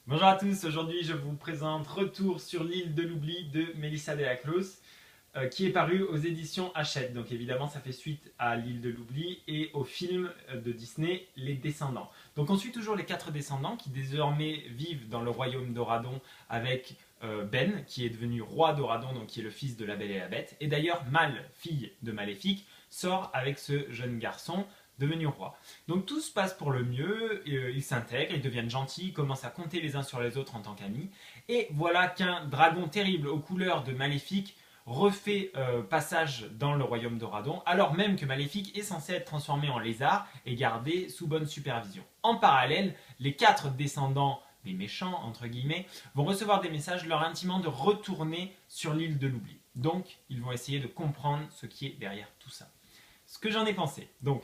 Bonjour à tous, aujourd'hui je vous présente Retour sur l'île de l'oubli de Melissa de la Cruz, qui est paru aux éditions Hachette. Donc évidemment ça fait suite à l'île de l'oubli et au film de Disney Les Descendants. Donc on suit toujours les 4 descendants qui désormais vivent dans le royaume d'Oradon avec Ben qui est devenu roi d'Oradon, donc qui est le fils de la Belle et la Bête. Et d'ailleurs Mal, fille de Maléfique, sort avec ce jeune garçon devenu roi. Donc tout se passe pour le mieux, ils s'intègrent, ils deviennent gentils, ils commencent à compter les uns sur les autres en tant qu'amis. Et voilà qu'un dragon terrible aux couleurs de Maléfique refait passage dans le royaume d'Oradon, alors même que Maléfique est censé être transformé en lézard et gardé sous bonne supervision. En parallèle, les 4 descendants des méchants, entre guillemets, vont recevoir des messages leur intimant de retourner sur l'île de l'oubli. Donc, ils vont essayer de comprendre ce qui est derrière tout ça. Ce que j'en ai pensé. Donc,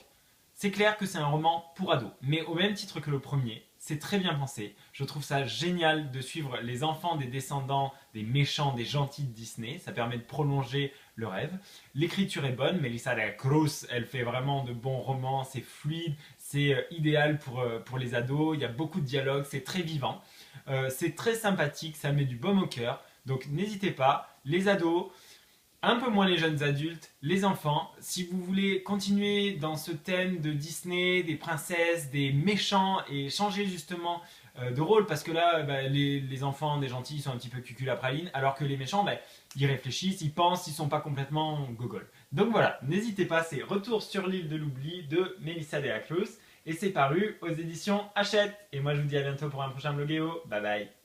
c'est clair que c'est un roman pour ados, mais au même titre que le premier, c'est très bien pensé. Je trouve ça génial de suivre les enfants des descendants des méchants, des gentils de Disney. Ça permet de prolonger le rêve. L'écriture est bonne. Melissa de la Cruz, elle fait vraiment de bons romans. C'est fluide, c'est idéal pour les ados. Il y a beaucoup de dialogues, c'est très vivant. C'est très sympathique, ça met du baume au cœur. Donc n'hésitez pas, les ados, un peu moins les jeunes adultes, les enfants. Si vous voulez continuer dans ce thème de Disney, des princesses, des méchants et changer justement de rôle, parce que là, les enfants des gentils sont un petit peu cucul à praline, alors que les méchants, ils réfléchissent, ils pensent, ils sont pas complètement gogol. Donc voilà, n'hésitez pas, c'est Retour sur l'île de l'oubli de Melissa de la Cruz et c'est paru aux éditions Hachette. Et moi je vous dis à bientôt pour un prochain vlogéo. Bye bye.